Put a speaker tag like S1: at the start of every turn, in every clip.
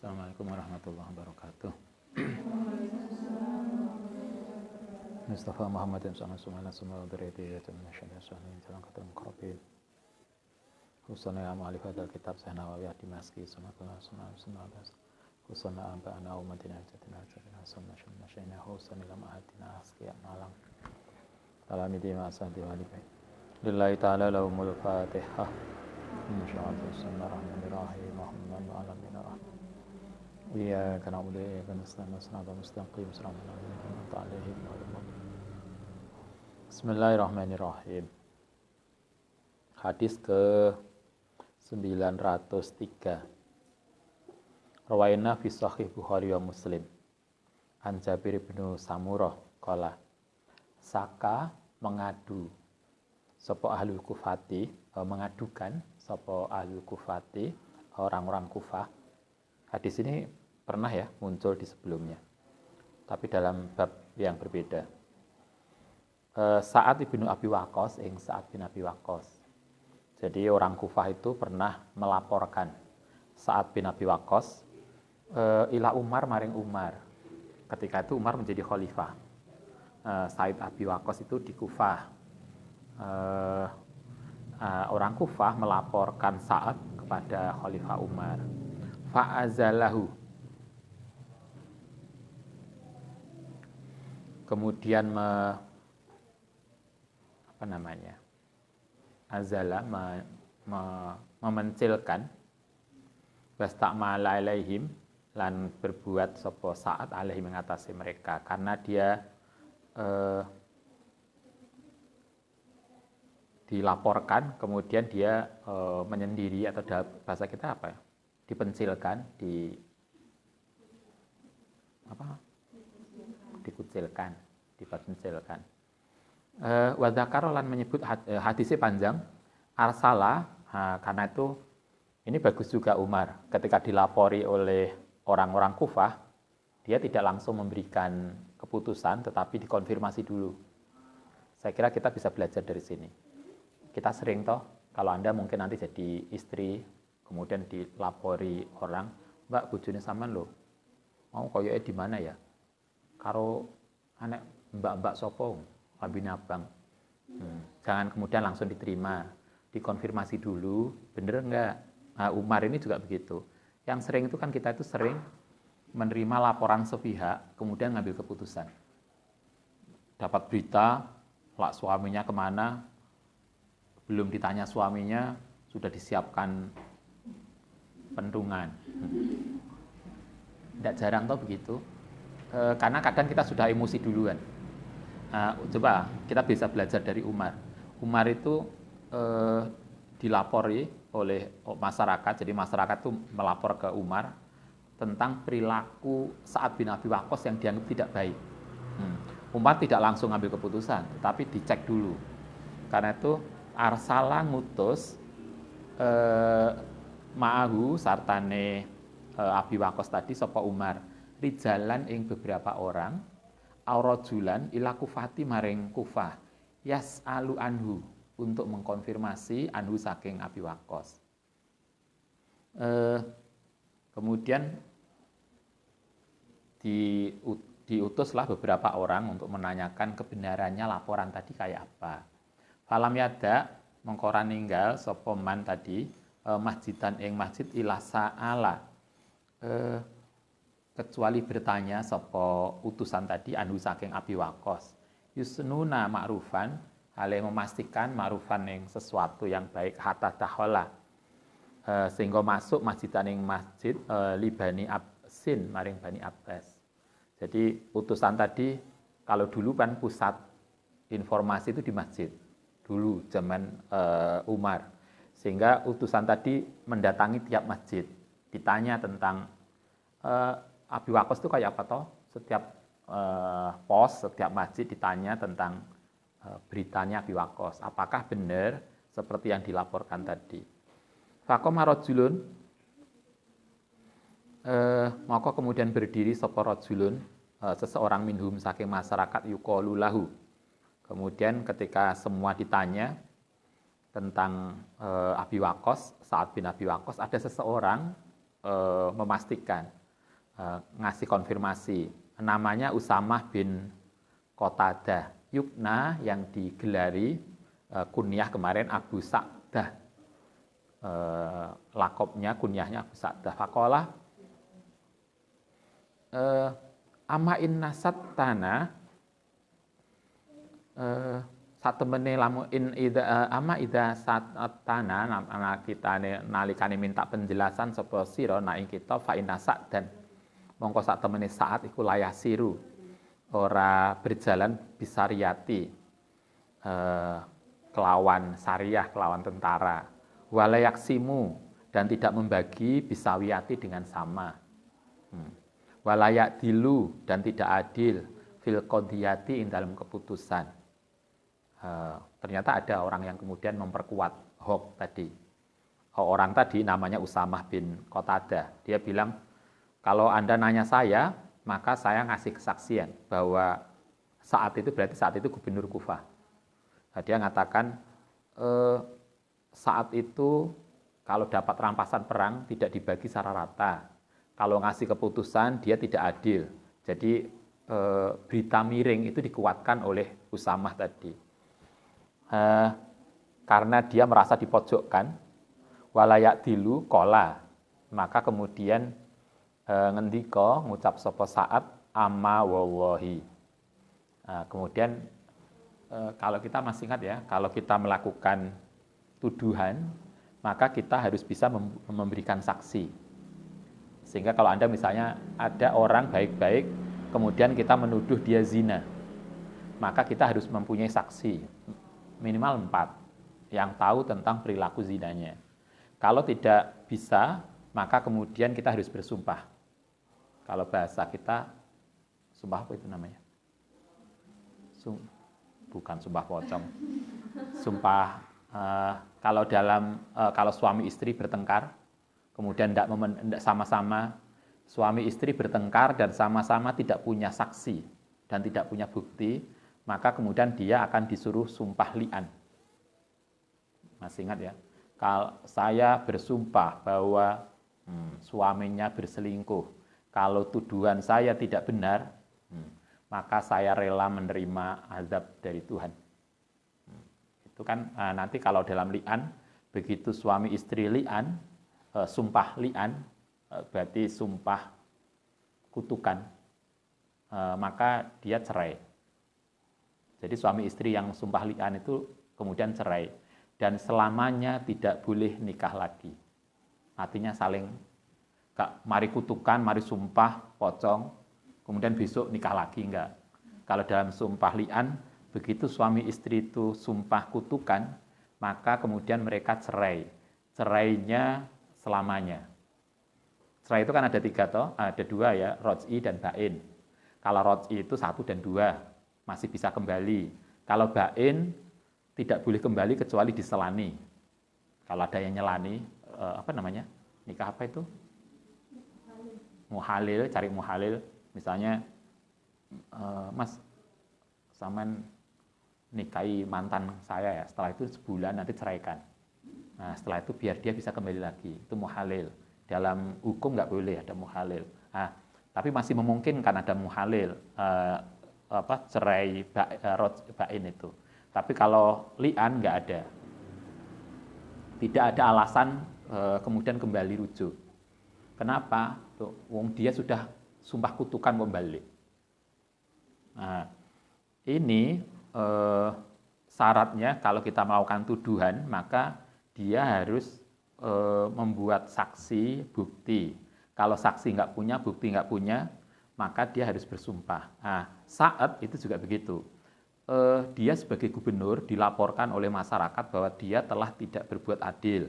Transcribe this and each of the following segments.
S1: Assalamualaikum warahmatullahi wabarakatuh. Mustafa Muhammad sallallahu alaihi wasallam dzurriyyati min syaitanir rajim jalan katul muqarrabin. Husana amali hadal kitab sahnawi dimaski sunnah husana amba'ana umatina jatina sunna syai'na husana lam ahatina askiya malam talamidi ma asadi walibai lillahi ta'ala lahumul fatihah insyaallah bismillahirrahmanirrahim muhammadan wa ala alihi iyyaka na'budu wa iyyaka nasta'in ihdinas mustaqim siratal ladzina an'amta 'alaihim ghairil maghdubi. Bismillahirrahmanirrahim. Hadis ke 903. Rawaina fi sahih Bukhari wa Muslim. An Jabir bin Samurah qala saka mengadu sapa ahlul kufati mengadukan sapa ahlul kufati orang-orang Kufah. Hadis ini pernah ya muncul di sebelumnya, tapi dalam bab yang berbeda. Sa'ad bin Abi Waqqas, Sa'ad bin Abi Waqqas. Jadi orang Kufah itu pernah melaporkan Sa'ad bin Abi Waqqas ila Umar maring Umar. Ketika itu Umar menjadi khalifah. Sa'id Abi Waqqas itu di Kufah. Orang Kufah melaporkan Sa'ad kepada khalifah Umar. Fa'azalahu. Kemudian azala memencilkan wastakmala alaihim lan berbuat sapa Sa'ad alaihim mengatasi mereka karena dia dilaporkan kemudian dia menyendiri atau dalam bahasa kita apa ya? Dipencilkan, dikucilkan, dipencilkan. Wa dzakara lan menyebut hadisnya panjang arsala karena itu ini bagus juga Umar ketika dilapori oleh orang-orang Kufah dia tidak langsung memberikan keputusan tetapi dikonfirmasi dulu. Saya kira kita bisa belajar dari sini. Kita sering toh kalau Anda mungkin nanti jadi istri kemudian dilapori orang, Mbak bojone sampean lho. Mau koyoke di mana ya? Karo anek mbak-mbak sopo lambine abang. Jangan kemudian langsung diterima, dikonfirmasi dulu, bener enggak? Nah, Umar ini juga begitu. Yang sering itu kan kita itu sering menerima laporan sepihak, kemudian ngambil keputusan. Dapat berita, lak suaminya kemana, belum ditanya suaminya, sudah disiapkan pentungan. Tidak jarang toh begitu. Karena kadang kita sudah emosi duluan. Coba kita bisa belajar dari Umar. Umar itu dilapori oleh masyarakat, jadi masyarakat itu melapor ke Umar tentang perilaku Sa'ad bin Abi Waqqas yang dianggap tidak baik. Umar tidak langsung ambil keputusan, tetapi dicek dulu. Karena itu arsala ngutus ma'ahu sartane Abi Waqqas tadi sapa Umar rijalan ing beberapa orang aurajulan ila kufati maring Kufah yas'alu anhu untuk mengkonfirmasi anhu saking Abi Waqqas. Kemudian diutuslah beberapa orang untuk menanyakan kebenarannya laporan tadi kayak apa. Falam yada mengkora ninggal sapa man tadi masjidan ing masjid ila sa'ala kecuali bertanya sapa utusan tadi anhu saking Abi Waqqas yusnuna ma'rufan hale memastikan ma'rufan ing sesuatu yang baik hatta tahola sehingga masuk masjidan ing masjid libani absin maring Bani Abbas. Jadi utusan tadi kalau dulu kan pusat informasi itu di masjid dulu zaman Umar, sehingga utusan tadi mendatangi tiap masjid ditanya tentang Abi Waqqas itu kayak apa toh? Setiap pos, setiap masjid ditanya tentang beritanya Abi Waqqas. Apakah benar seperti yang dilaporkan tadi? Faqama rajulun maka kemudian berdiri sapa rajulun seseorang minhum saking masyarakat yuqalu lahu. Kemudian ketika semua ditanya tentang Abi Waqqas, Sa'ad bin Abi Waqqas, ada seseorang memastikan, ngasih konfirmasi. Namanya Usamah bin Qatadah. Yukna yang digelari kunyah kemarin Abu Sa'dah. Lakopnya, kunyahnya Abu Sa'dah. Faqala ama inna sattana satemene lamu in ida ama ida sattana anak kita nalikane minta penjelasan sapa sira nak ing kita fa inna dan mongko satemene saat iku layasiru ora berjalan bisariyati kelawan syariah, kelawan tentara, walayaksimu dan tidak membagi bisawiyati dengan sama, walayak dilu dan tidak adil fil qodiyati dalam keputusan. Ternyata ada orang yang kemudian memperkuat hoax tadi. Orang tadi namanya Usamah bin Qatadah. Dia bilang, kalau Anda nanya saya, maka saya ngasih kesaksian bahwa saat itu berarti saat itu gubernur Kufah. Nah, dia mengatakan saat itu kalau dapat rampasan perang tidak dibagi secara rata. Kalau ngasih keputusan dia tidak adil. Jadi berita miring itu dikuatkan oleh Usamah tadi. Karena dia merasa dipojokkan, walayak dilu kola, maka kemudian ngendika ngucap sapa saat amma wallahi. Kemudian kalau kita masih ingat ya, kalau kita melakukan tuduhan, maka kita harus bisa memberikan saksi. Sehingga kalau Anda misalnya ada orang baik-baik, kemudian kita menuduh dia zina, maka kita harus mempunyai saksi, minimal 4, yang tahu tentang perilaku zinanya. Kalau tidak bisa, maka kemudian kita harus bersumpah. Kalau bahasa kita, sumpah apa itu namanya? Bukan sumpah pocong. Sumpah, kalau suami istri bertengkar, kemudian tidak sama-sama, suami istri bertengkar dan sama-sama tidak punya saksi dan tidak punya bukti, maka kemudian dia akan disuruh sumpah li'an. Masih ingat ya? Kalau saya bersumpah bahwa suaminya berselingkuh, kalau tuduhan saya tidak benar, maka saya rela menerima azab dari Tuhan. Itu kan nanti kalau dalam li'an, begitu suami istri li'an, sumpah li'an, berarti sumpah kutukan, maka dia cerai. Jadi suami istri yang sumpah li'an itu kemudian cerai. Dan selamanya tidak boleh nikah lagi. Artinya saling, mari kutukan, mari sumpah, pocong, kemudian besok nikah lagi, enggak. Kalau dalam sumpah li'an, begitu suami istri itu sumpah kutukan, maka kemudian mereka cerai. Cerainya selamanya. Cerai itu kan ada 3 toh, ada 2 ya, roj'i dan ba'in. Kalau roj'i itu 1 dan 2, masih bisa kembali. Kalau ba'in, tidak boleh kembali kecuali diselani. Kalau ada yang nyelani, nikah apa itu? Muhalil, cari muhalil. Misalnya, Mas, saman nikahi mantan saya ya, setelah itu sebulan nanti ceraikan. Nah, setelah itu biar dia bisa kembali lagi. Itu muhalil. Dalam hukum nggak boleh ada muhalil. Nah, tapi masih memungkinkan ada muhalil, cerai ba'in itu. Tapi kalau li'an nggak ada. Tidak ada alasan kemudian kembali rujuk. Kenapa? Wong dia sudah sumpah kutukan kembali. Nah, ini syaratnya kalau kita melakukan tuduhan, maka dia harus membuat saksi bukti. Kalau saksi nggak punya, bukti nggak punya, maka dia harus bersumpah. Nah, saat itu juga begitu. Dia sebagai gubernur dilaporkan oleh masyarakat bahwa dia telah tidak berbuat adil.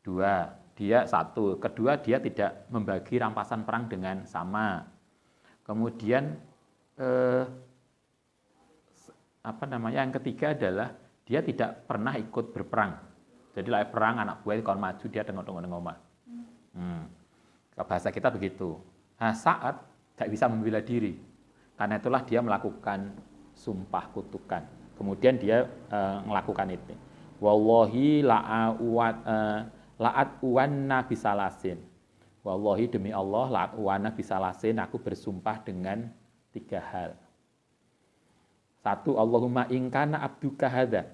S1: 2, dia 1. Kedua, dia tidak membagi rampasan perang dengan sama. Kemudian yang ketiga adalah dia tidak pernah ikut berperang. Jadi lah perang anak buah kalau maju dia tengok-tengok omah. Bahasa kita begitu. Nah, saat tidak bisa membela diri. Karena itulah dia melakukan sumpah kutukan. Kemudian dia melakukan itu. Wallahi la'at uwanna bisalasin. Wallahi demi Allah la wana bisalasin aku bersumpah dengan 3 hal. 1 Allahumma ingkana abduka hadza.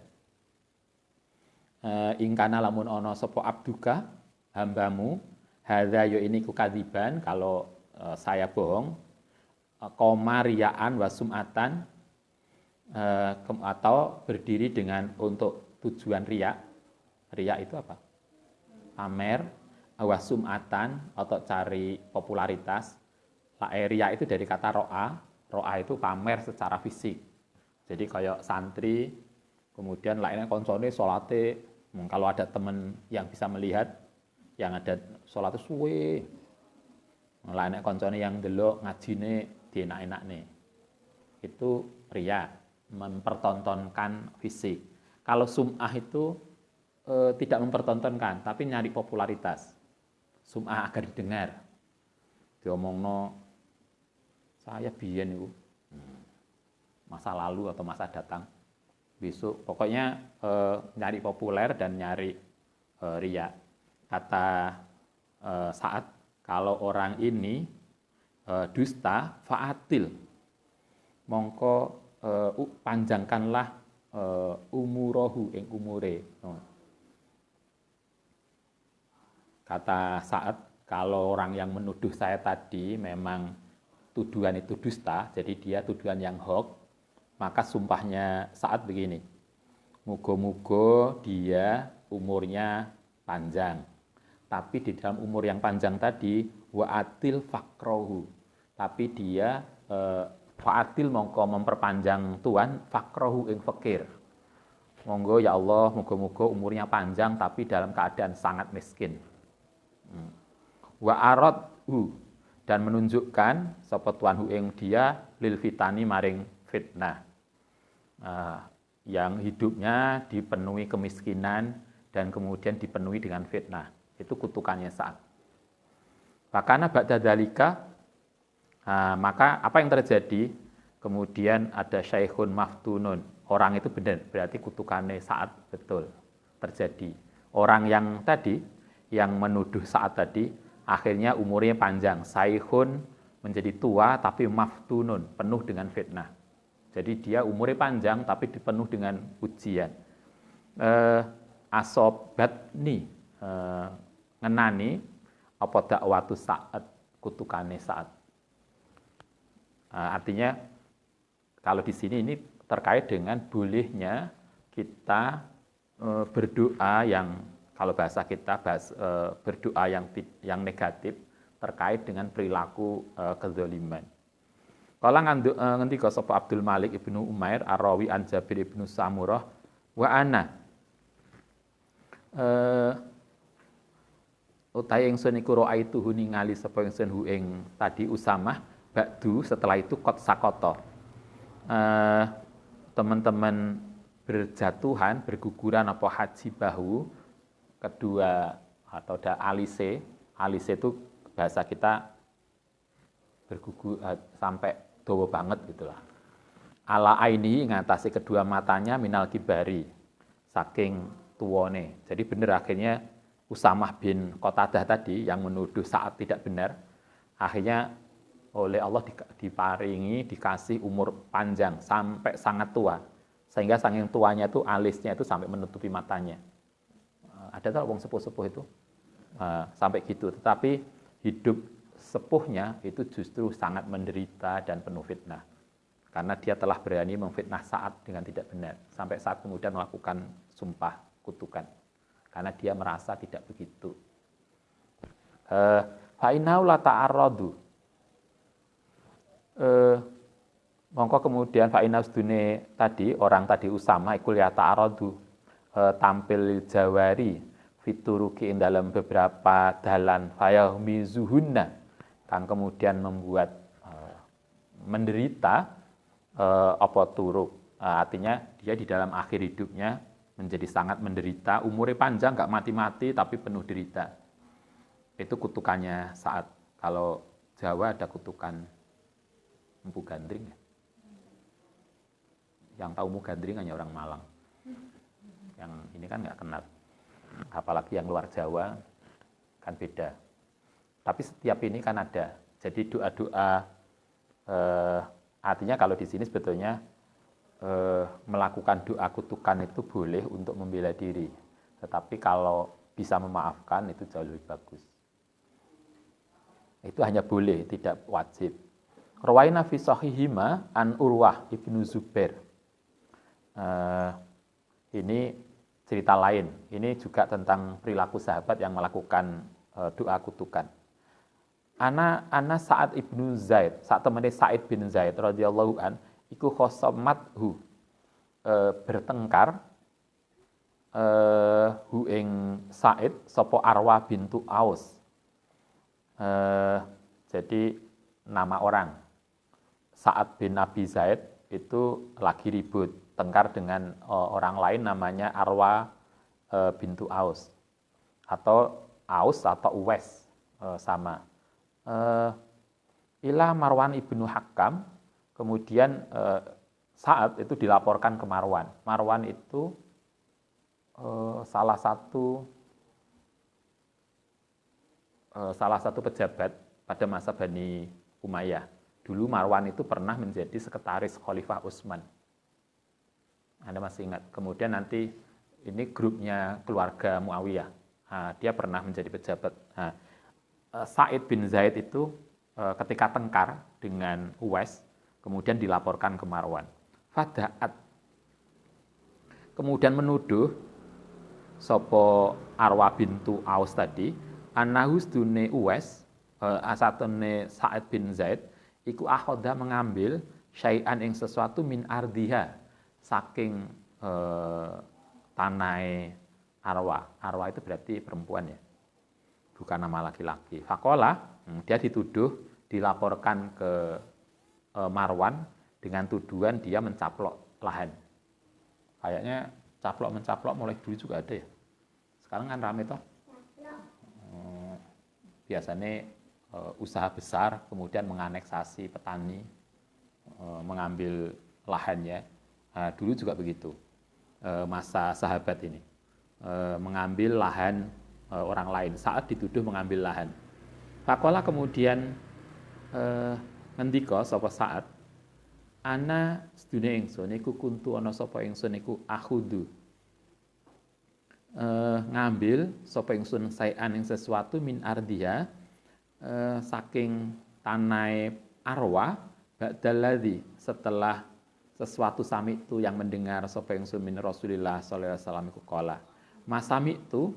S1: Ingkana lamun ono sapa abduka hambamu hadza yo ini kukadziban kalau saya bohong komariaan wasumatan atau berdiri dengan untuk tujuan riya. Riya itu apa? Pamer, wasumatan atau cari popularitas. Riya itu dari kata ro'a. Ro'a itu pamer secara fisik. Jadi kayak santri, kemudian lainnya konsone salate, kalau ada teman yang bisa melihat yang ada salate suwe. Lainnya konsone yang delok ngajine dienak-enakne. Itu riya, mempertontonkan fisik. Kalau sum'ah itu tidak mempertontonkan, tapi nyari popularitas. Sum'ah agar didengar. Diomongno saya biyen itu masa lalu atau masa datang. Besok pokoknya nyari populer dan nyari riya. Kata Sa'ad, kalau orang ini dusta fa'atil. Mongko panjangkanlah umurohu ing umure. Kata Sa'ad, kalau orang yang menuduh saya tadi memang tuduhan itu dusta, jadi dia tuduhan yang hoax, maka sumpahnya Sa'ad begini, mugo-mugo dia umurnya panjang, tapi di dalam umur yang panjang tadi, wa'atil fakrohu, tapi dia fa'atil mongko memperpanjang Tuhan, fakrohu ing fakir. Monggo ya Allah, mugo-mugo umurnya panjang, tapi dalam keadaan sangat miskin. Wa'aradhu, dan menunjukkan sapa tuan hu ing dia lil fitani maring fitnah. Yang hidupnya dipenuhi kemiskinan dan kemudian dipenuhi dengan fitnah. Itu kutukannya Sa'ad. Fakana ba'da dzalika, maka apa yang terjadi? Kemudian ada syaikhun maftunun. Orang itu benar, berarti kutukannya Sa'ad betul terjadi. Orang yang tadi yang menuduh Sa'ad tadi akhirnya umurnya panjang, saikhun menjadi tua tapi maftunun, penuh dengan fitnah. Jadi dia umurnya panjang tapi dipenuh dengan ujian. Asobatni, ngenani apa dakwatu Sa'ad, kutukane Sa'ad. Artinya kalau di sini ini terkait dengan bolehnya kita berdoa yang kalau bahasa kita berdoa yang negatif terkait dengan perilaku kezaliman. Kala ngendika sapa Abdul Malik Ibnu Umair Ar-Rawi an Jabir Ibnu Samurah wa ana utahe ingsun iku ra'aituhu ningali sapa ingsun hu ing tadi Usamah ba'du setelah itu qad sakata. Teman-teman berjatuhan, berguguran apa haji bahu kedua atau ada alise itu bahasa kita bergugur sampai dawa banget gitulah. Ala aini ngatasi kedua matanya minal kibari saking tuone. Jadi benar akhirnya Usamah bin Qatadah tadi yang menuduh Sa'ad tidak benar, akhirnya oleh Allah diparingi dikasih umur panjang sampai sangat tua. Sehingga saking tuanya itu alisnya itu sampai menutupi matanya. Ada tak wong sepuh-sepuh itu sampai gitu, tetapi hidup sepuhnya itu justru sangat menderita dan penuh fitnah karena dia telah berani memfitnah Sa'ad dengan tidak benar sampai saat kemudian melakukan sumpah kutukan karena dia merasa tidak begitu. Fa'inau la ta'arradu, mongko kemudian fa'inau sedune tadi orang tadi Usama ikul ya ta'arradu, tampil jawari fituruki dalam beberapa dalan fayahmizuhunna kang kemudian membuat menderita apa turuk, artinya dia di dalam akhir hidupnya menjadi sangat menderita, umurnya panjang nggak mati-mati tapi penuh derita. Itu kutukannya Saat kalau Jawa ada kutukan Empu Gandring ya. Yang tahu Empu Gandring hanya orang Malang. Yang ini kan nggak kenal, apalagi yang luar Jawa kan beda. Tapi setiap ini kan ada. Jadi doa-doa artinya kalau di sini sebetulnya melakukan doa kutukan itu boleh untuk membela diri. Tetapi kalau bisa memaafkan itu jauh lebih bagus. Itu hanya boleh, tidak wajib. Rawaina fi sahihima an Urwah ibnu Zubair. Ini cerita lain. Ini juga tentang perilaku sahabat yang melakukan doa kutukan. Ana Sa'ad ibnu Zaid, saat temene Sa'id bin Zaid radhiyallahu an, iku khosamathu bertengkar hu ing Sa'id sapa Arwa bintu Aus. Jadi nama orang Sa'ad bin Abi Zaid itu lagi ribut tengkar dengan orang lain namanya Arwa bintu Aus atau Uwais sama. Ila Marwan ibnu Hakam, kemudian Sa'ad itu dilaporkan ke Marwan. Marwan itu salah satu pejabat pada masa Bani Umayyah. Dulu Marwan itu pernah menjadi sekretaris Khalifah Utsman. Anda masih ingat? Kemudian nanti ini grupnya keluarga Muawiyah. Dia pernah menjadi pejabat. Sa'id bin Zaid itu ketika tengkar dengan Uwais, kemudian dilaporkan ke Marwan. Fada'at, kemudian menuduh sopo Arwa bintu Aus tadi, anahus dune Uwais, asatune Sa'id bin Zaid, iku akhoda mengambil syai'an ing sesuatu min ardiha, saking tanai Arwa. Arwa itu berarti perempuan ya, bukan nama laki-laki. Fakola, dia dituduh, dilaporkan ke Marwan dengan tuduhan dia mencaplok lahan. Kayaknya caplok-mencaplok mulai dulu juga ada ya. Sekarang kan rame toh. Biasanya usaha besar kemudian menganeksasi petani, mengambil lahannya. Dulu juga begitu. Masa sahabat ini mengambil lahan orang lain saat dituduh mengambil lahan. Fakola kemudian ngendika sapa Sa'ad, ana sedune ingsun iku kuntu ana sapa ingsun iku akhudu ngambil sapa ingsun saean ing sesuatu min ardiha saking tanai Arwa ba'daladzi setelah sesuatu sami itu yang mendengar sapa ingsun min Rasulillah sallallahu alaihi wasallam iku qala. Masami itu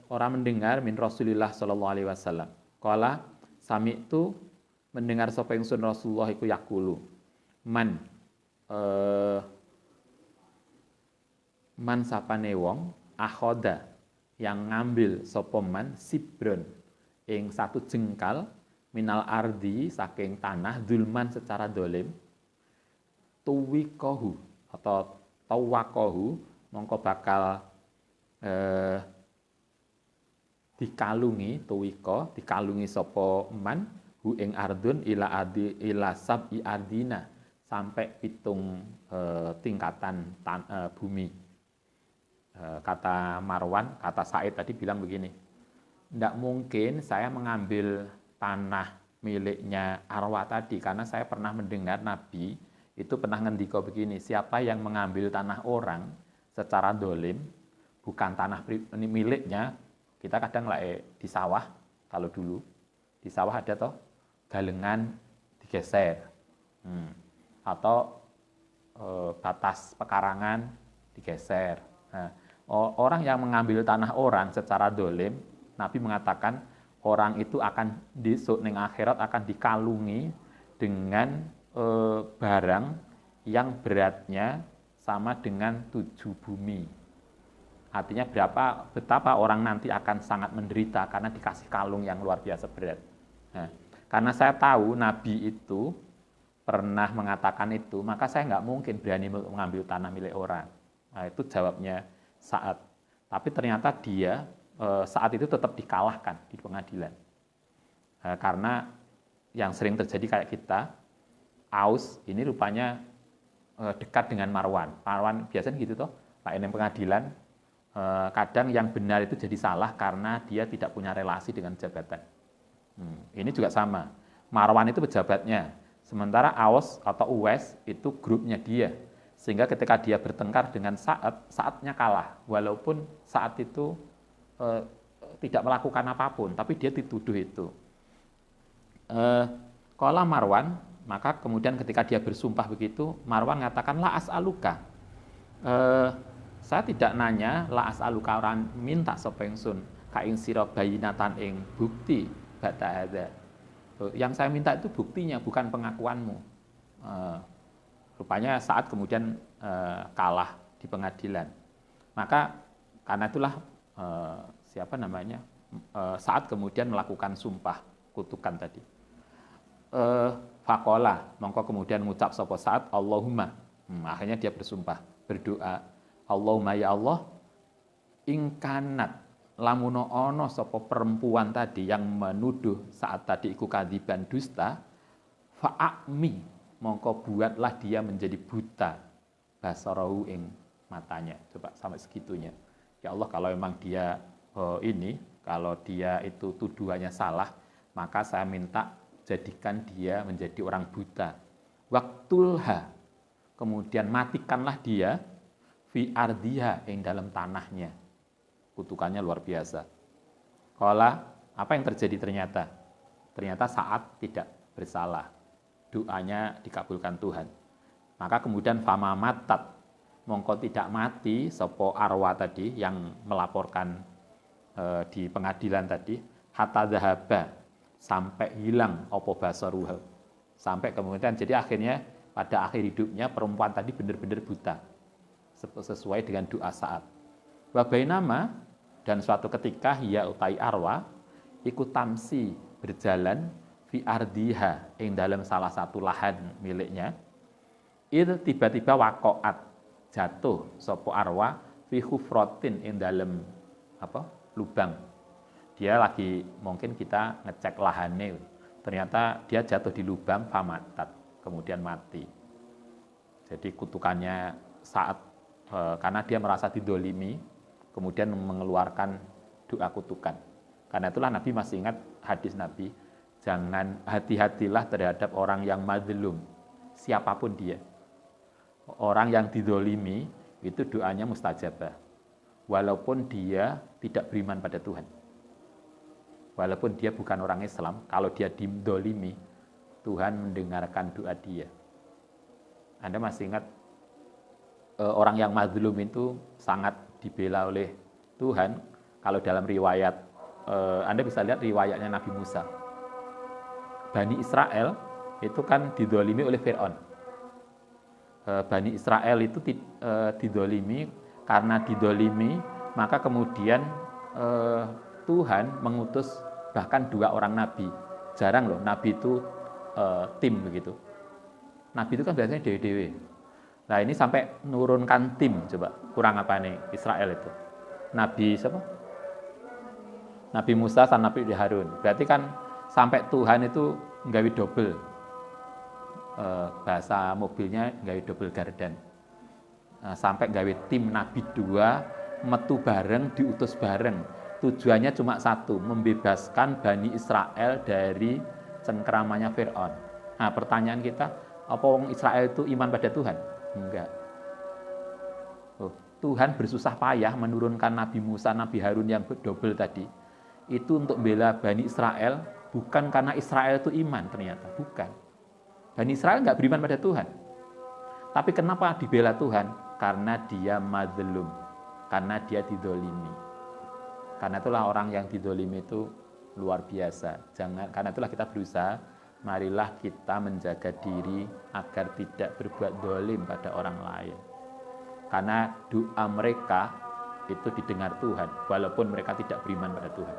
S1: orang mendengar min Rasulillah sallallahu alaihi wasallam. Qala sami itu mendengar sapa ingsun Rasulullah iku yaqulu. Man sapane wong akhoda yang ngambil sapa man sibron ing satu jengkal minal ardi saking tanah zulman secara dolim tuwikohu atau tawakohu mongko bakal dikalungi sapa man hu ing ardun ila sab'i ardina sampai pitung tingkatan bumi. Kata Marwan, kata Sa'id tadi bilang begini, tidak mungkin saya mengambil tanah miliknya Arwa tadi, karena saya pernah mendengar Nabi itu pernah ngendika begini, siapa yang mengambil tanah orang secara dolim, bukan tanah miliknya. Kita kadang di sawah, kalau dulu di sawah ada toh galengan digeser, atau batas pekarangan digeser. Nah, orang yang mengambil tanah orang secara dolim, Nabi mengatakan orang itu akan besok ning akhirat akan dikalungi dengan barang yang beratnya sama dengan 7 bumi. Artinya betapa orang nanti akan sangat menderita karena dikasih kalung yang luar biasa berat. Nah, karena saya tahu Nabi itu pernah mengatakan itu, maka saya nggak mungkin berani mengambil tanah milik orang. Nah, itu jawabnya Sa'ad. Tapi ternyata dia saat itu tetap dikalahkan di pengadilan. Karena yang sering terjadi kayak kita, Aus ini rupanya dekat dengan Marwan. Marwan biasanya gitu toh, Pak Enem pengadilan kadang yang benar itu jadi salah karena dia tidak punya relasi dengan jabatan. Ini juga sama. Marwan itu pejabatnya, sementara Aws atau Uwais itu grupnya dia. Sehingga ketika dia bertengkar dengan Sa'adnya kalah, walaupun Sa'ad itu tidak melakukan apapun, tapi dia dituduh itu. Qala Marwan, maka kemudian ketika dia bersumpah begitu, Marwan mengatakan la as'aluka. Saya tidak nanya la as'aluka orang minta sapa ingsun ka ing sira bayinatan ing bukti ba'da hadza. Yang saya minta itu buktinya, bukan pengakuanmu. Rupanya saat kemudian kalah di pengadilan. Maka karena itulah saat kemudian melakukan sumpah kutukan tadi. Faqala, mongko kemudian mengucap sapa saat Allahumma. Akhirnya dia bersumpah, berdoa, Allahumma ya Allah, ingkanat lamuno ono sapa perempuan tadi yang menuduh saat tadi iku kadziban dusta, fa'ami, mongko buatlah dia menjadi buta basarahu ing matanya. Coba sampai segitunya. Ya Allah, kalau memang dia kalau dia itu tuduhannya salah, maka saya minta jadikan dia menjadi orang buta. Waktulha, kemudian matikanlah dia fi ardiha yang dalam tanahnya. Kutukannya luar biasa. Kala, apa yang terjadi ternyata? Ternyata saat tidak bersalah. Doanya dikabulkan Tuhan. Maka kemudian fama matat, mongko tidak mati sopo arwah tadi yang melaporkan di pengadilan tadi, hatta zahaba, sampai hilang opo basaruha. Sampai kemudian, jadi akhirnya pada akhir hidupnya perempuan tadi benar-benar buta. Sesuai dengan doa saat. Wabainama, dan suatu ketika hiya utai arwah ikut tamsi berjalan fi ardiha ing dalam salah satu lahan miliknya. Itu tiba-tiba wakoat jatuh sopo arwah fi hufrotin ing dalam lubang. Dia lagi mungkin kita ngecek lahannya, ternyata dia jatuh di lubang famatat, kemudian mati. Jadi kutukannya saat karena dia merasa didolimi, kemudian mengeluarkan doa kutukan. Karena itulah Nabi masih ingat hadis Nabi, jangan hati-hatilah terhadap orang yang mazlum, siapapun dia. Orang yang didolimi itu doanya mustajabah, walaupun dia tidak beriman pada Tuhan. Walaupun dia bukan orang Islam, kalau dia didolimi, Tuhan mendengarkan doa dia. Anda masih ingat orang yang mazlum itu sangat dibela oleh Tuhan. Kalau dalam riwayat, Anda bisa lihat riwayatnya Nabi Musa. Bani Israel itu kan didolimi oleh Fir'aun. Bani Israel itu didolimi, karena didolimi, maka kemudian Tuhan mengutus bahkan 2 orang nabi. Jarang loh, nabi itu tim begitu. Nabi itu kan biasanya dewe-dewe. Nah ini sampai nurunkan tim, coba kurang apa nih Israel itu? Nabi siapa? Nabi Musa sama Nabi Harun. Berarti kan sampai Tuhan itu nggawi double, bahasa mobilnya nggawi double garden. Sampai nggawi tim Nabi 2, metu bareng, diutus bareng. Tujuannya cuma satu, membebaskan Bani Israel dari cengkeramannya Fir'aun. Nah pertanyaan kita, apa orang Israel itu iman pada Tuhan? Enggak. Tuhan bersusah payah menurunkan Nabi Musa, Nabi Harun yang double tadi. Itu untuk bela Bani Israel, bukan karena Israel itu iman ternyata. Bukan. Bani Israel enggak beriman pada Tuhan. Tapi kenapa dibela Tuhan? Karena dia mazlum. Karena dia didolimi. Karena itulah orang yang didolimi itu luar biasa. Karena itulah kita berusaha, marilah kita menjaga diri agar tidak berbuat dolim pada orang lain. Karena doa mereka itu didengar Tuhan, walaupun mereka tidak beriman pada Tuhan.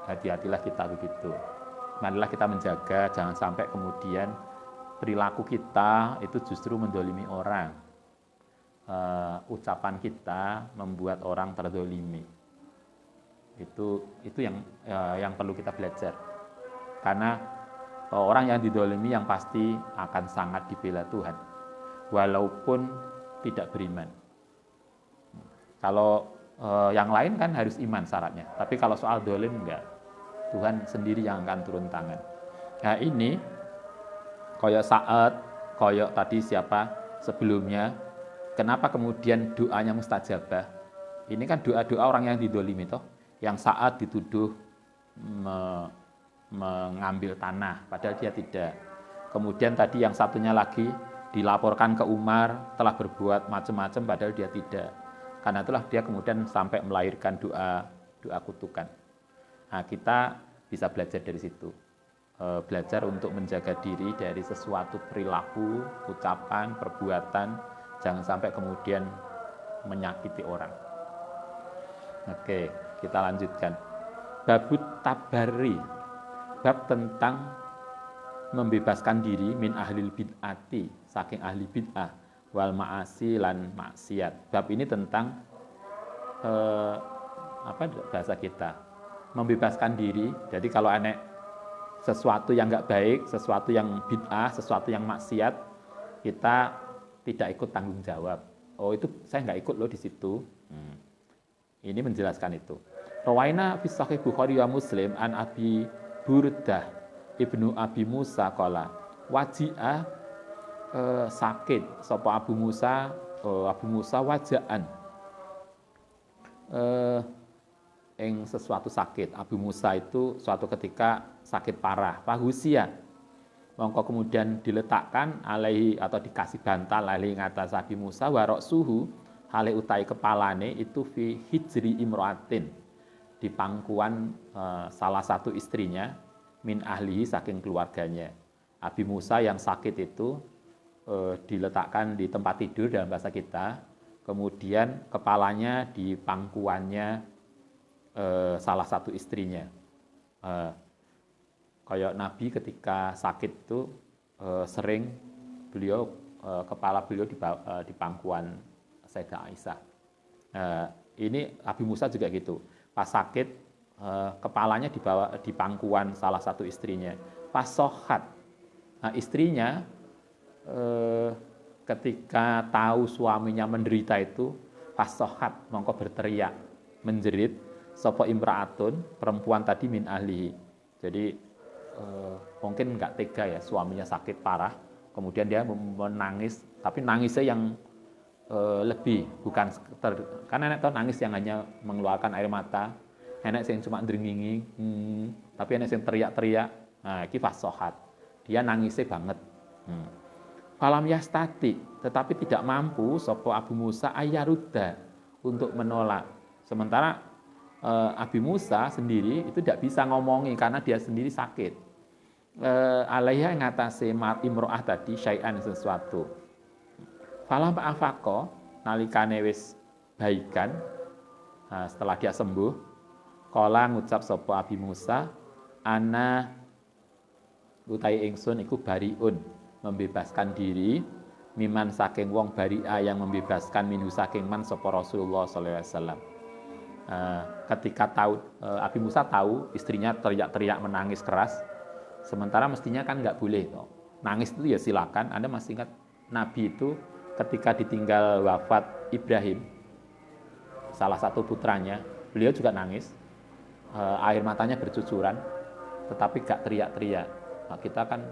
S1: Hati-hatilah kita begitu. Marilah kita menjaga, jangan sampai kemudian perilaku kita itu justru mendolimi orang. Ucapan kita membuat orang terdolimi. Itu yang perlu kita belajar. Karena orang yang didolimi yang pasti akan sangat dibela Tuhan, walaupun tidak beriman. Kalau yang lain kan harus iman syaratnya. Tapi kalau soal dolim enggak. Tuhan sendiri yang akan turun tangan. Nah ini koyok saat, koyok tadi siapa sebelumnya, kenapa kemudian doanya mustajabah? Ini kan doa-doa orang yang didolimi toh, yang saat dituduh mengambil tanah, padahal dia tidak. Kemudian tadi yang satunya lagi dilaporkan ke Umar telah berbuat macam-macam, padahal dia tidak. Karena itulah dia kemudian sampai melahirkan doa kutukan. Nah, kita bisa belajar dari situ. Belajar untuk menjaga diri dari sesuatu perilaku, ucapan, perbuatan, jangan sampai kemudian menyakiti orang. Oke, kita lanjutkan. Babut tabari, bab tentang membebaskan diri min ahlil bid'ati, saking ahli bid'ah, wal ma'asi lan maksiat. Bab ini tentang apa bahasa kita? Membebaskan diri. Jadi kalau aneh sesuatu yang enggak baik, sesuatu yang bid'ah, sesuatu yang maksiat, kita tidak ikut tanggung jawab. Oh itu saya enggak ikut loh di situ. Ini menjelaskan itu. Rawaina fi sahih Bukhari wa Muslim an Abi Burdah Ibnu Abi Musa qala waji'a sakit sapa Abu Musa wajaan ing sesuatu sakit. Abu Musa itu suatu ketika sakit parah, fahusia. Mongko kemudian diletakkan alaihi atau dikasih bantal alaihi ngatas Abi Musa warok suhu hale utai kepalane itu fi hijri imroatin di pangkuan salah satu istrinya min ahlihi saking keluarganya. Abi Musa yang sakit itu diletakkan di tempat tidur dalam bahasa kita, kemudian kepalanya di pangkuannya salah satu istrinya. Kayak Nabi ketika sakit itu sering beliau kepala beliau di pangkuan Sayyidah Aisyah. Ini Abi Musa juga gitu. Pas sakit kepalanya dibawa di pangkuan salah satu istrinya. Pas sohat, nah, istrinya ketika tahu suaminya menderita itu pas sohat mongko berteriak menjerit sopo imraatun perempuan tadi min ahlihi. Jadi mungkin nggak tega ya suaminya sakit parah, kemudian dia menangis, tapi nangisnya yang lebih bukan karena enak tahu nangis yang hanya mengeluarkan air mata, enak yang cuma deringingi, tapi enak yang teriak-teriak. Nah, ini fasohat, dia nangisnya banget. Falam yastati, tetapi tidak mampu sopo Abu Musa ayaruda untuk menolak. Sementara Abi Musa sendiri itu tidak bisa ngomongi karena dia sendiri sakit. Alaiha ngatasi imro'ah tadi syai'an sesuatu. Falah ma'afako nalikane wis baikan, setelah dia sembuh, kala ngucap sapa Abi Musa, ana utai ingsun iku bariun, membebaskan diri miman saking wong bari'a yang membebaskan minhu saking man sapa Rasulullah sallallahu alaihi wasallam. Ketika tahu Abi Musa tahu istrinya teriak-teriak menangis keras, sementara mestinya kan nggak boleh toh. Nangis itu ya silakan. Anda masih ingat Nabi itu ketika ditinggal wafat Ibrahim, salah satu putranya, beliau juga nangis, air matanya bercucuran, tetapi gak teriak-teriak. Nah, kita kan,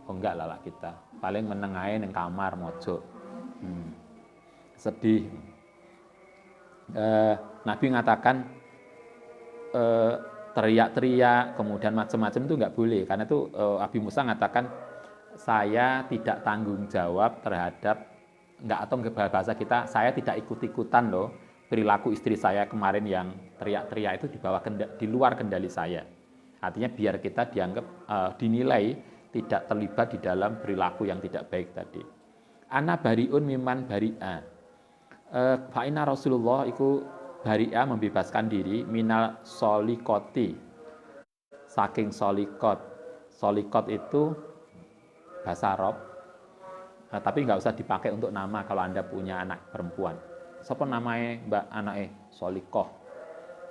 S1: enggak lah kita, paling menengahin yang kamar, mojok, sedih. Nabi mengatakan teriak-teriak, kemudian macam-macam itu enggak boleh, karena itu Abi Musa mengatakan, saya tidak tanggung jawab terhadap atau bahasa kita, saya tidak ikut-ikutan loh perilaku istri saya kemarin yang teriak-teriak itu di luar kendali saya. Artinya biar kita dianggap dinilai tidak terlibat di dalam perilaku yang tidak baik tadi. Ana bariun miman bari'a. Fa'ina Rasulullah iku bari'a membebaskan diri minal solikoti. Saking solikot. Solikot itu bahasa Arab, tapi nggak usah dipakai untuk nama kalau Anda punya anak perempuan. Siapa namanya mbak anaknya? Solikoh.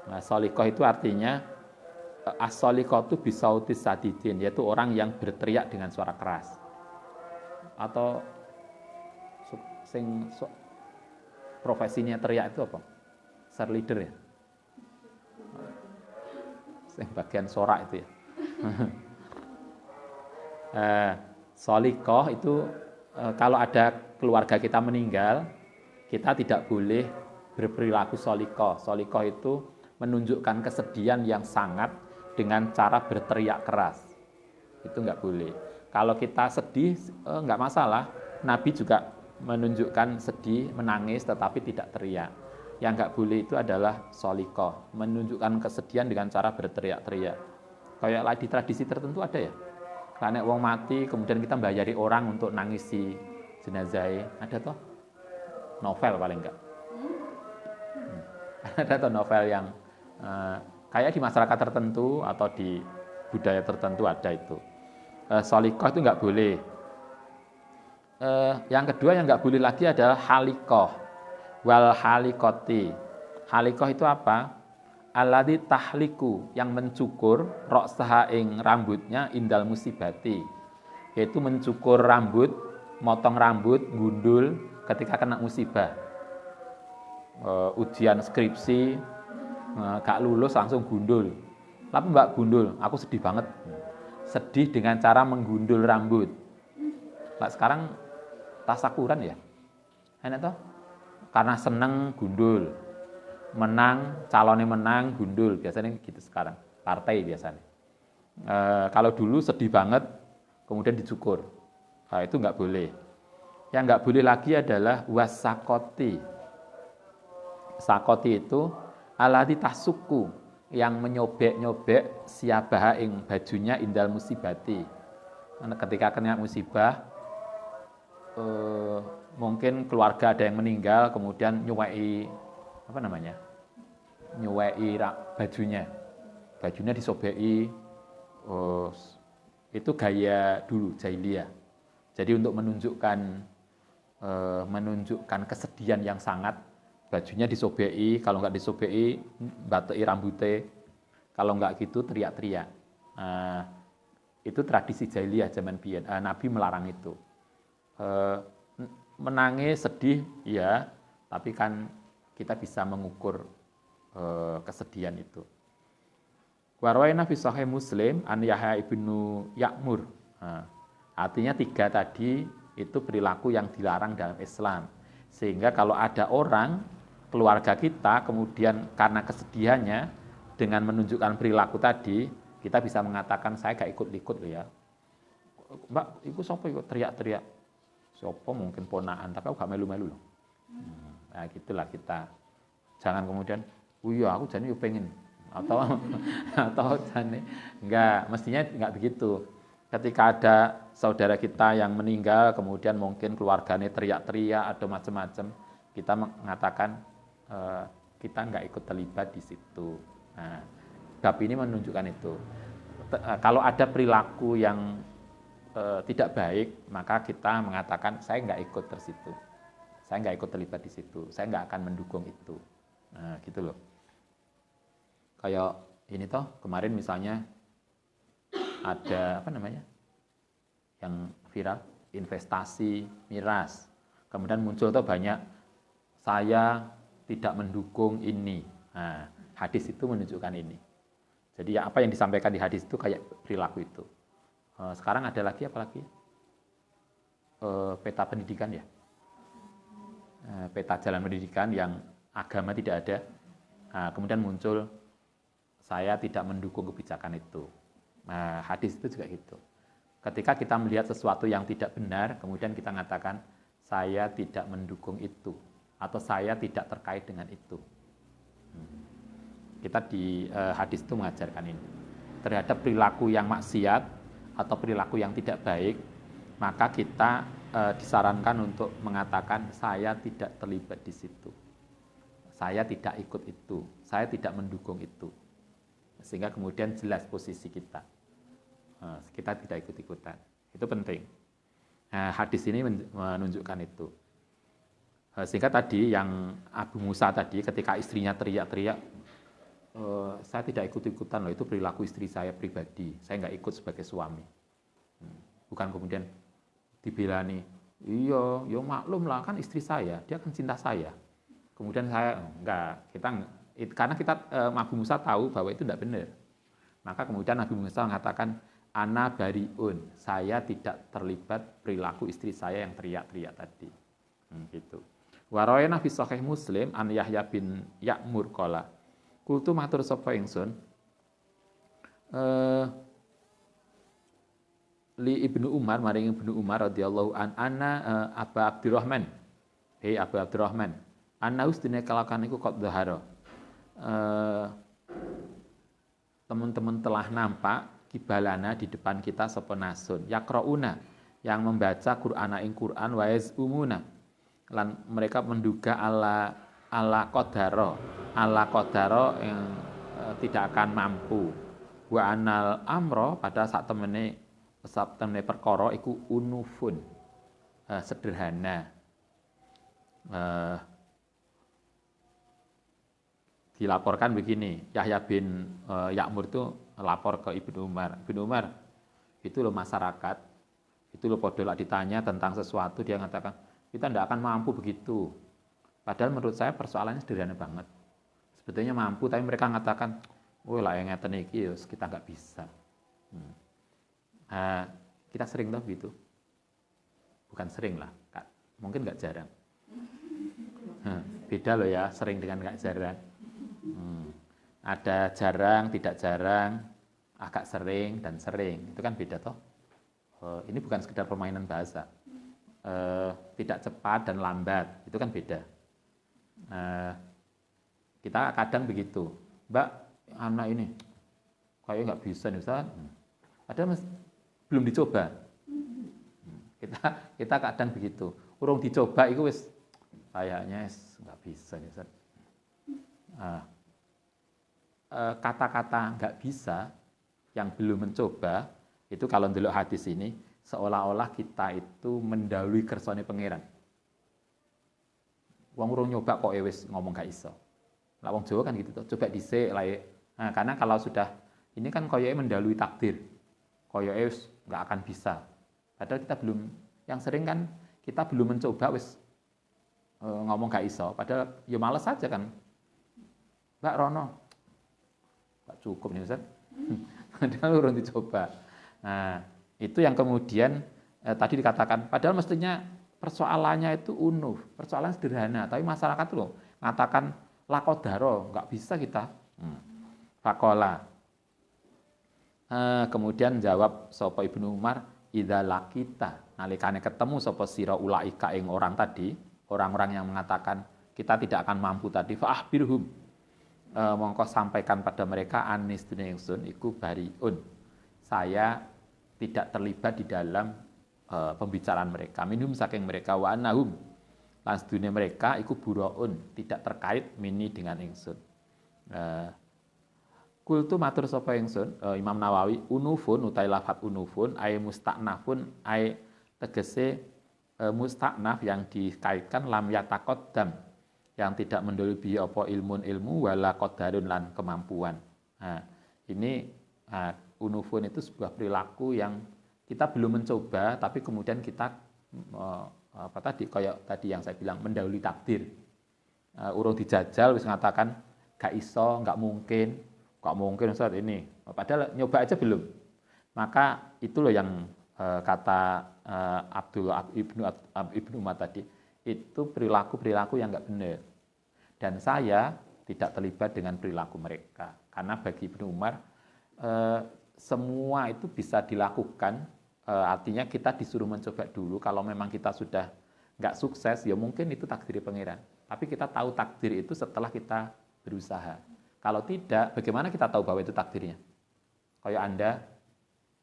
S1: Nah, solikoh itu artinya as-solikoh itu bisautis sadidin, yaitu orang yang berteriak dengan suara keras. Atau profesinya teriak itu apa? Cheerleader ya? Yang bagian sorak itu ya. Sholikoh itu kalau ada keluarga kita meninggal, kita tidak boleh berperilaku sholikoh. Sholikoh itu menunjukkan kesedihan yang sangat dengan cara berteriak keras. Itu nggak boleh. Kalau kita sedih, nggak masalah. Nabi juga menunjukkan sedih, menangis, tetapi tidak teriak. Yang nggak boleh itu adalah sholikoh, menunjukkan kesedihan dengan cara berteriak-teriak. Kayak di tradisi tertentu ada ya. Karena wong mati, kemudian kita bayari orang untuk nangisi jenazah. Ada toh? Novel paling enggak. Ada toh novel yang kayak di masyarakat tertentu atau di budaya tertentu ada itu. Sholikoh itu nggak boleh. Yang kedua yang nggak boleh lagi adalah halikoh. Wal halikoti. Halikoh itu apa? Alladzi tahliku, yang mencukur roksaha ing rambutnya indal musibati, yaitu mencukur rambut, motong rambut, gundul ketika kena musibah. Ujian skripsi gak lulus langsung gundul. Tapi mbak gundul, aku sedih banget. Sedih dengan cara menggundul rambut. Mbak sekarang tasakuran ya? Enak toh? Karena seneng gundul, menang, calonnya menang, gundul. Biasanya gitu sekarang, partai biasanya. Kalau dulu sedih banget, kemudian dicukur. Nah, itu nggak boleh. Yang nggak boleh lagi adalah wasakoti. Sakoti itu alati tasuku, yang menyobek-nyobek siabaha ing bajunya indal musibati. Ketika kena musibah, mungkin keluarga ada yang meninggal, kemudian nyuwai bajunya disobeki. Itu gaya dulu jahiliyah. Jadi untuk menunjukkan kesedihan yang sangat, bajunya disobeki, kalau nggak disobeki bateki rambutnya, kalau nggak gitu teriak-teriak. Itu tradisi jahiliyah zaman biyen. Nabi melarang itu. Menangis, sedih, ya, tapi kan kita bisa mengukur kesedihan itu. Warwaina fi Sahih Muslim an Yahya ibnu Ya'mur. Artinya 3 tadi itu perilaku yang dilarang dalam Islam. Sehingga kalau ada orang keluarga kita kemudian karena kesedihannya dengan menunjukkan perilaku tadi, kita bisa mengatakan saya gak ikut-ikut loh ya. Mbak, itu siapa ikut teriak-teriak? Siapa mungkin ponaan, tapi aku gak melu-melu loh. Nah, gitulah kita. Jangan kemudian, iya aku jane yo pengen atau jane enggak, mestinya enggak begitu. Ketika ada saudara kita yang meninggal, kemudian mungkin keluarganya teriak-teriak atau macam-macam, kita mengatakan kita enggak ikut terlibat di situ. Nah, bab ini menunjukkan itu. Kalau ada perilaku yang tidak baik, maka kita mengatakan saya nggak ikut di situ, saya nggak ikut terlibat di situ, saya nggak akan mendukung itu. Nah, gitu loh. Kayak ini toh kemarin misalnya ada yang viral investasi miras, kemudian muncul tuh banyak saya tidak mendukung ini. Nah, hadis itu menunjukkan ini. Jadi apa yang disampaikan di hadis itu kayak perilaku itu. Sekarang ada lagi apa lagi? Peta pendidikan ya. Peta jalan pendidikan yang agama tidak ada. Kemudian muncul saya tidak mendukung kebijakan itu. Hadis itu juga gitu. Ketika kita melihat sesuatu yang tidak benar, kemudian kita mengatakan saya tidak mendukung itu atau saya tidak terkait dengan itu. Kita di hadis itu mengajarkan ini. Terhadap perilaku yang maksiat atau perilaku yang tidak baik, maka kita disarankan untuk mengatakan saya tidak terlibat di situ, saya tidak ikut itu, saya tidak mendukung itu, sehingga kemudian jelas posisi kita, kita tidak ikut-ikutan. Itu penting. Hadis ini menunjukkan itu. Sehingga tadi yang Abu Musa tadi ketika istrinya teriak-teriak, saya tidak ikut-ikutan loh, itu perilaku istri saya pribadi, saya nggak ikut sebagai suami. Bukan kemudian dibelani, iya, yo maklum lah kan istri saya, dia kan cinta saya. Kemudian saya karena kita Nabi Musa tahu bahwa itu tidak benar. Maka kemudian Nabi Musa mengatakan, ana bariun, saya tidak terlibat perilaku istri saya yang teriak-teriak tadi. Gitu. Waroyana fi sahih Muslim an Yahya bin Ya'mur qala. Kultu matur sapa ingsun li Ibnu Umar maring Ibnu Umar radhiyallahu an ana Aba Abdurrahman. Abu Abdurrahman. Ana ustine kalakan iku qad dhahara. Teman-teman telah nampak kibalana di depan kita sapa nasun yaqrauna yang membaca Qur'ana ing Qur'an wa yazumuna lan mereka menduga ala qadara yang tidak akan mampu wa anal amro pada saat temene perkara iku unufun sederhana dilaporkan begini, Yahya bin Ya'mur itu lapor ke Ibnu Umar. Ibnu Umar, itu loh masyarakat, itu loh podolah ditanya tentang sesuatu, dia mengatakan, kita tidak akan mampu begitu. Padahal menurut saya persoalannya sederhana banget. Sebetulnya mampu, tapi mereka mengatakan, wah lah yang ngeten iki, kita nggak bisa. Kita sering tuh begitu. Bukan sering lah, mungkin nggak jarang. Beda loh ya, sering dengan nggak jarang. Ada jarang, tidak jarang, agak sering, dan sering. Itu kan beda toh. Ini bukan sekedar permainan bahasa. Tidak cepat dan lambat, itu kan beda. Kita kadang begitu. Mbak, anak ini kayaknya nggak bisa nih Ustaz. Padahal belum dicoba. Kita kadang begitu. Urung dicoba itu wis kayaknya nggak bisa nih Ustaz. Kata-kata nggak bisa yang belum mencoba itu kalau ndelok hadis ini seolah-olah kita itu mendahului kersane pangeran. Wong urung nyoba kok wis ngomong gak iso. Lah wong Jawa kan gitu tuh, coba dhisik lae. Nah, karena kalau sudah ini kan koyoke mendahului takdir. Koyoke wis nggak akan bisa. Padahal kita belum, yang sering kan kita belum mencoba wis ngomong gak iso. Padahal ya males saja kan. Mbak Rono, nggak cukup nih Ustaz. Padahal urung dicoba. Nah, itu yang kemudian tadi dikatakan, padahal mestinya persoalannya itu unuf, persoalan sederhana, tapi masyarakat itu loh mengatakan lakodaro, nggak bisa kita. Fakola. Kemudian jawab sapa Ibnu Umar, idza laqita, nalikane ketemu sapa sira ulaika ing orang tadi, orang-orang yang mengatakan kita tidak akan mampu tadi, fa'ahbirhum, mongko sampaikan pada mereka anis dunia ingsun iku bariun, saya tidak terlibat di dalam pembicaraan mereka, minhum saking mereka, wa annahum lan dunia mereka iku buraun, tidak terkait mini dengan ingsun. Kultu matur sapa ingsun, Imam Nawawi, unufun utai lafat unufun ay mustaknafun ay tegese mustaknaf yang dikaitkan lam yataqaddam, yang tidak mendahului apa ilmu wala qadarun lan kemampuan. Nah, ini unufun itu sebuah perilaku yang kita belum mencoba, tapi kemudian kita kayak tadi yang saya bilang mendahului takdir. Urung dijajal wis mengatakan gak iso, gak mungkin saat ini. Padahal nyoba aja belum. Maka itu loh yang kata Abdullah Ibnu Umar tadi, itu perilaku yang nggak benar. Dan saya tidak terlibat dengan perilaku mereka. Karena bagi Ibnu Umar, semua itu bisa dilakukan, artinya kita disuruh mencoba dulu. Kalau memang kita sudah nggak sukses, ya mungkin itu takdir pangeran. Tapi kita tahu takdir itu setelah kita berusaha. Kalau tidak, bagaimana kita tahu bahwa itu takdirnya? Kayak Anda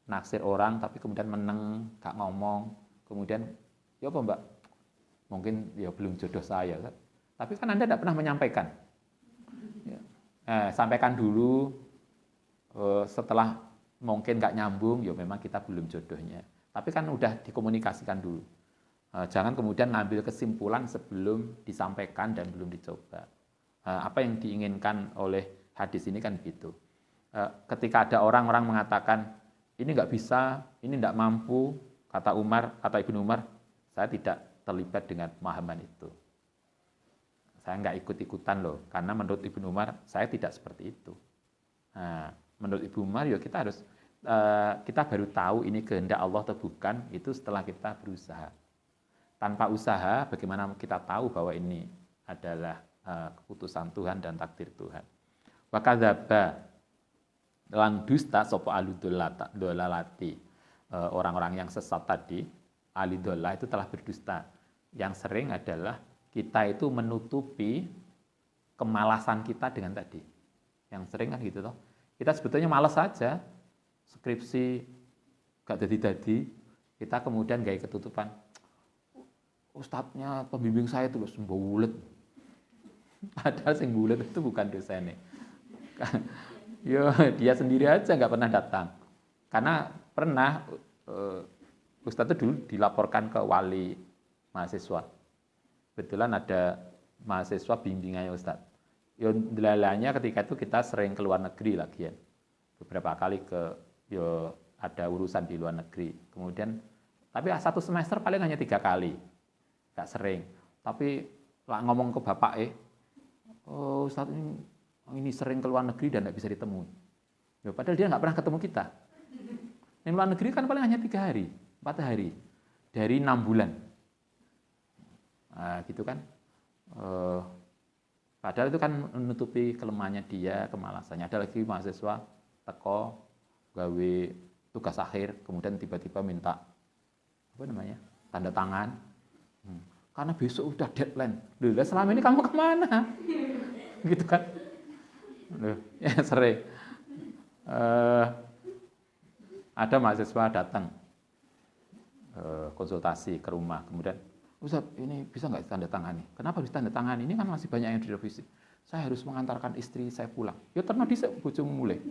S1: naksir orang, tapi kemudian meneng, nggak ngomong, kemudian, ya apa Mbak? Mungkin ya belum jodoh saya, kan? Tapi kan Anda tidak pernah menyampaikan. Ya. Sampaikan dulu, setelah mungkin nggak nyambung, ya memang kita belum jodohnya. Tapi kan udah dikomunikasikan dulu. Jangan kemudian ngambil kesimpulan sebelum disampaikan dan belum dicoba. Apa yang diinginkan oleh hadis ini kan begitu. Ketika ada orang-orang mengatakan, ini nggak bisa, ini nggak mampu, kata Ibnu Umar, saya tidak terlibat dengan pemahaman itu. saya nggak ikut-ikutan loh, karena menurut Ibnu Umar saya tidak seperti itu. Nah, menurut Ibnu Umar ya kita harus kita baru tahu ini kehendak Allah atau bukan itu setelah kita berusaha. Tanpa usaha, bagaimana kita tahu bahwa ini adalah keputusan Tuhan dan takdir Tuhan. Wa kadzaba lan dusta sapa aludollalati, orang-orang yang sesat tadi, alidollah itu telah berdusta. Yang sering adalah kita itu menutupi kemalasan kita dengan tadi. Yang sering kan gitu toh. Kita sebetulnya malas saja, skripsi gak jadi-jadi, kita kemudian gaya ketutupan. Ustadznya, pembimbing saya itu loh sembulet. Padahal yang bulet itu bukan dosennya. Yo, dia sendiri aja nggak pernah datang. Karena pernah Ustadz itu dulu dilaporkan ke wali mahasiswa. Kebetulan ada mahasiswa bimbingannya Ustadz. Yo, delalanya ketika itu kita sering ke luar negeri lagi ya. Beberapa kali ada urusan di luar negeri. Kemudian, tapi satu semester paling hanya 3 kali. Nggak sering. Tapi lah ngomong ke bapak oh Ustadz ini sering ke luar negeri dan nggak bisa ditemui. Ya, padahal dia nggak pernah ketemu kita. Di luar negeri kan paling hanya 3 hari, 4 hari. Dari 6 bulan. Nah, gitu kan. Padahal itu kan menutupi kelemahannya dia, kemalasannya. Ada lagi mahasiswa teko, gawe tugas akhir, kemudian tiba-tiba minta tanda tangan. Karena besok udah deadline. Loh, selama ini kamu kemana? Gitu kan. Loh, ya sering. Ada mahasiswa datang konsultasi ke rumah, kemudian Ustaz, ini bisa nggak tanda tangani? Kenapa harus tanda tangani? Ini kan masih banyak yang direvisi. Saya harus mengantarkan istri saya pulang. Ya ternyata di bojomu mulai.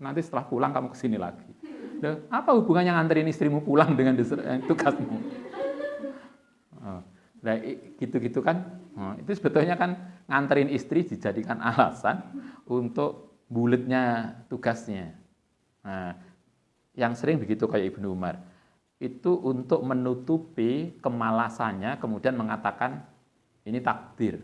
S1: Nanti setelah pulang kamu kesini lagi. Loh, apa hubungannya nganterin istrimu pulang dengan tugasmu? Nah, gitu-gitu kan. Itu sebetulnya kan nganterin istri dijadikan alasan untuk buletnya tugasnya. Nah, yang sering begitu kayak Ibnu Umar. Itu untuk menutupi kemalasannya, kemudian mengatakan ini takdir.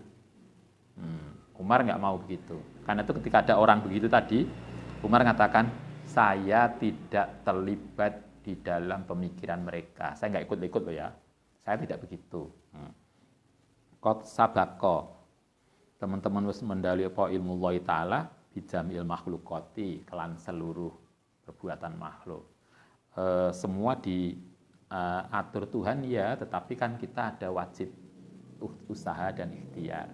S1: Umar nggak mau begitu. Karena itu ketika ada orang begitu tadi, Umar mengatakan, saya tidak terlibat di dalam pemikiran mereka. Saya nggak ikut-ikut loh ya. Saya tidak begitu. Qad sabaqo. Teman-teman wis mendali apa ilmu Allah Ta'ala bijamil makhlukati, kelan seluruh perbuatan makhluk. Semua diatur Tuhan ya, tetapi kan kita ada wajib usaha dan ikhtiar.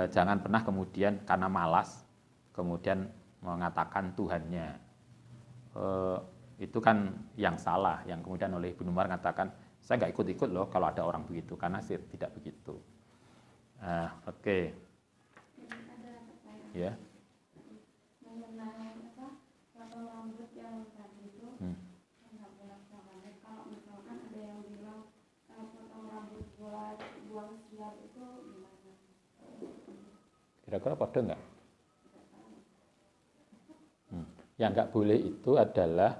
S1: Jangan pernah kemudian karena malas kemudian mengatakan Tuhannya. Itu kan yang salah, yang kemudian oleh Ibnu Umar mengatakan saya nggak ikut-ikut loh kalau ada orang begitu, karena saya tidak begitu. Oke. Ya. Kira-kira pada enggak? Yang enggak boleh itu adalah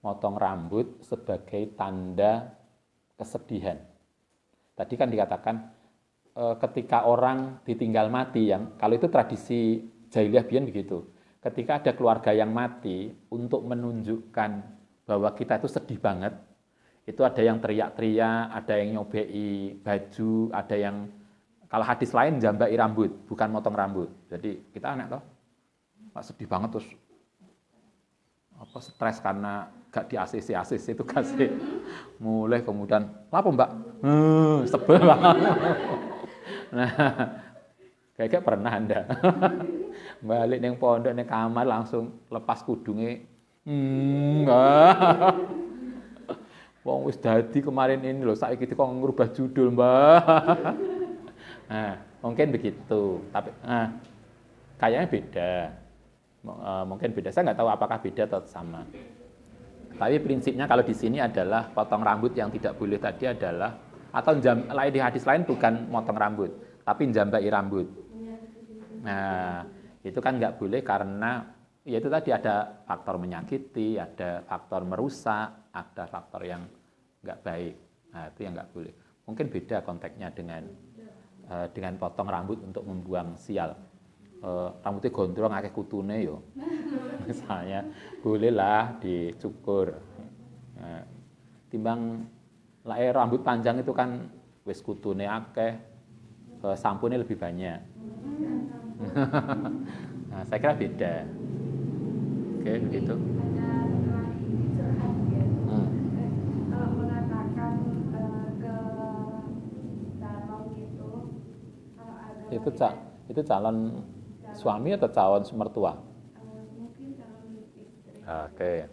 S1: motong rambut sebagai tanda kesedihan. Tadi kan dikatakan ketika orang ditinggal mati, yang kalau itu tradisi jahiliyah biyen begitu. Ketika ada keluarga yang mati, untuk menunjukkan bahwa kita itu sedih banget, itu ada yang teriak-teriak, ada yang nyobei baju, ada yang kalau hadis lain jambai rambut, bukan motong rambut. Jadi kita aneh toh, sedih banget terus stres karena gak di ACC itu kasih. Mulai kemudian, apa mbak? Sebel banget. Nah, kayak pernah Anda balik neng pondok neng kamar langsung lepas kudungnya. Wong wis dadi kemarin ini loh, saiki kok ngerubah judul mbak. Nah, mungkin begitu, tapi kayaknya beda. Mungkin beda. Saya nggak tahu apakah beda atau sama. Tapi prinsipnya kalau di sini adalah potong rambut yang tidak boleh tadi adalah atau lain di hadis lain bukan motong rambut, tapi njambai rambut. Nah, itu kan nggak boleh karena ya itu tadi ada faktor menyakiti, ada faktor merusak, ada faktor yang nggak baik. Nah, itu yang nggak boleh. Mungkin beda konteksnya dengan dengan potong rambut untuk membuang sial. Rambutnya gondrong akeh kutune yo. Misalnya bolehlah dicukur. Timbang rambut panjang itu kan wis kutune akeh, sampunnya lebih banyak. Nah, saya kira beda. Oke, begitu.
S2: Kalau mengatakan ke calon gitu, kalau agama
S1: Itu calon suami atau calon mertua?
S2: mungkin calon istri.
S1: Oke.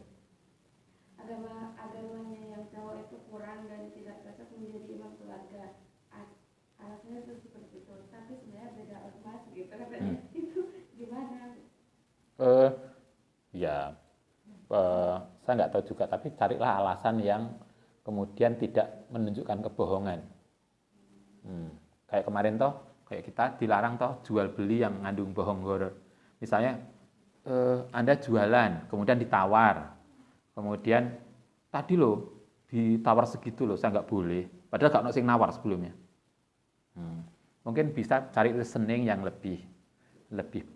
S2: Agamanya yang cowok itu kurang dan tidak cocok menjadi imam keluarga. Alasannya itu seperti itu. Tapi sebenarnya beda ormas gitu katanya. Itu gimana?
S1: Ya, saya nggak tahu juga. Tapi carilah alasan yang kemudian tidak menunjukkan kebohongan. Kayak kemarin toh, kayak kita dilarang toh jual beli yang ngandung bohong horor. Misalnya Anda jualan, kemudian ditawar, kemudian tadi loh ditawar segitu loh, saya nggak boleh. Padahal nggak ada yang nawar sebelumnya. Mungkin bisa cari reasoning yang lebih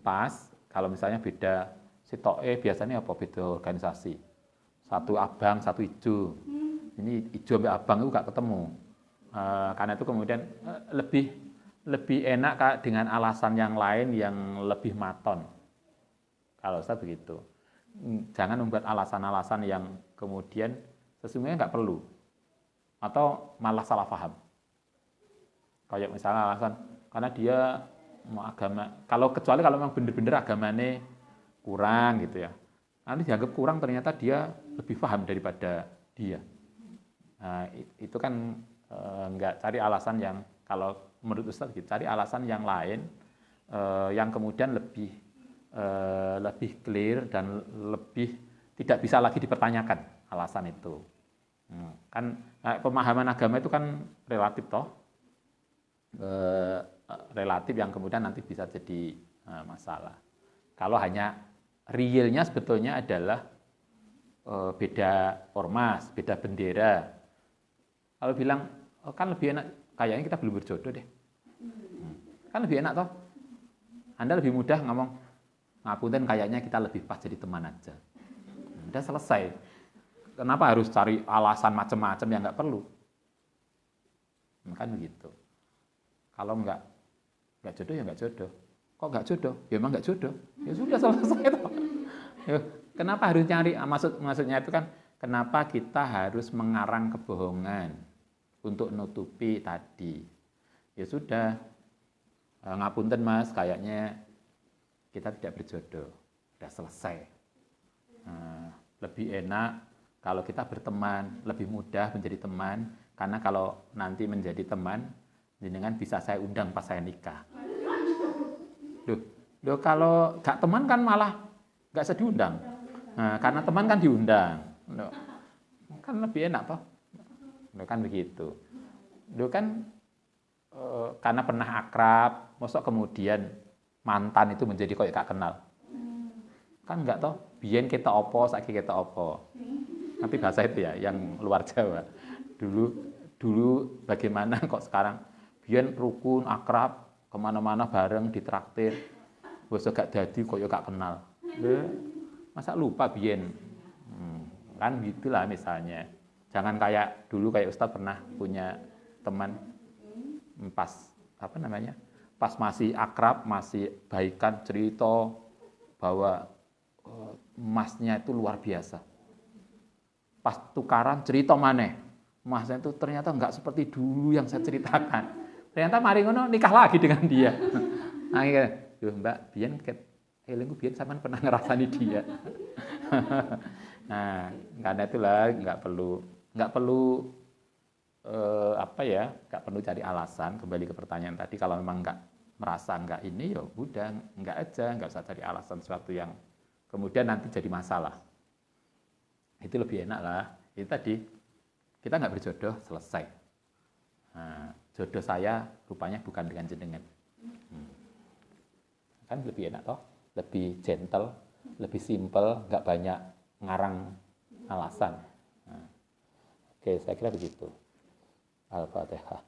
S1: pas. Kalau misalnya beda sitoke biasanya apa beda organisasi. Satu abang, satu ijo. Ini ijo sampai abang itu nggak ketemu. Karena itu kemudian lebih enak dengan alasan yang lain yang lebih maton. Kalau saya begitu. Jangan membuat alasan-alasan yang kemudian sesungguhnya nggak perlu. Atau malah salah paham. Kayak misalnya alasan, karena dia mau agama, kecuali kalau memang benar-benar agamanya kurang gitu ya. Nanti dianggap kurang ternyata dia lebih paham daripada dia. Nah, itu kan nggak cari alasan yang, kalau menurut Ustaz gitu, cari alasan yang lain yang kemudian lebih clear dan lebih tidak bisa lagi dipertanyakan alasan itu. Kan pemahaman agama itu kan relatif toh, relatif yang kemudian nanti bisa jadi masalah. Kalau hanya realnya sebetulnya adalah beda ormas, beda bendera. Kalau bilang kan lebih enak, kayaknya kita belum berjodoh deh. Kan lebih enak toh. Anda lebih mudah ngomong, ngapunten kayaknya kita lebih pas jadi teman aja. Udah selesai. Kenapa harus cari alasan macam-macam yang nggak perlu? Kan begitu. Kalau nggak jodoh ya nggak jodoh. Kok nggak jodoh? Ya emang nggak jodoh. Ya sudah selesai toh. Ya, kenapa harus nyari? Maksudnya itu kan kenapa kita harus mengarang kebohongan untuk nutupi tadi? Ya sudah, ngapunten Mas, kayaknya kita tidak berjodoh. Sudah selesai. Lebih enak kalau kita berteman, lebih mudah menjadi teman, karena kalau nanti menjadi teman, jenengan bisa saya undang pas saya nikah. Loh kalau gak teman kan malah gak usah diundang. Nah, karena teman kan diundang. Loh, kan lebih enak toh. Loh, kan begitu. Loh kan karena pernah akrab, mosok kemudian mantan itu menjadi kayak gak kenal. Kan enggak toh, biyen kita opo, saiki kita opo. Nanti bahasa itu ya, yang luar Jawa. Dulu bagaimana kok sekarang biyen rukun, akrab, kemana-mana bareng, ditraktir. Bosok gak dadi kok gak kenal. Masa lupa biyen? Kan gitulah misalnya. Jangan kayak dulu kayak Ustaz pernah punya teman pas pas masih akrab, masih baikan, cerita bahwa emasnya itu luar biasa. Pas tukaran cerita maneh, emasnya itu ternyata enggak seperti dulu yang saya ceritakan. Ternyata mari ngono nikah lagi dengan dia. Akhirnya, Mbak, biyen elingku biyen sampean pernah ngerasani dia. Nah, karena itulah nggak perlu nggak perlu cari alasan. Kembali ke pertanyaan tadi, kalau memang nggak merasa nggak ini, ya udah nggak aja, nggak usah cari alasan sesuatu yang kemudian nanti jadi masalah. Itu lebih enak lah. Itu tadi kita nggak berjodoh, selesai. Nah, jodoh saya rupanya bukan dengan jenengan. Kan lebih enak toh, lebih gentle, lebih simple, nggak banyak ngarang alasan. Nah, oke, saya kira begitu. Al-Fatihah.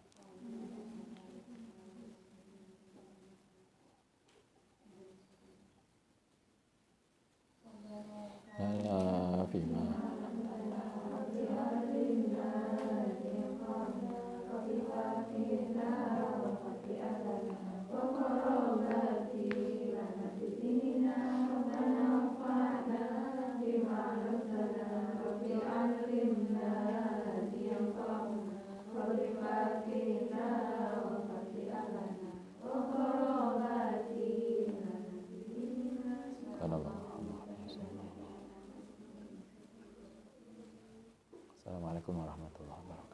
S1: Assalamualaikum warahmatullahi wabarakatuh.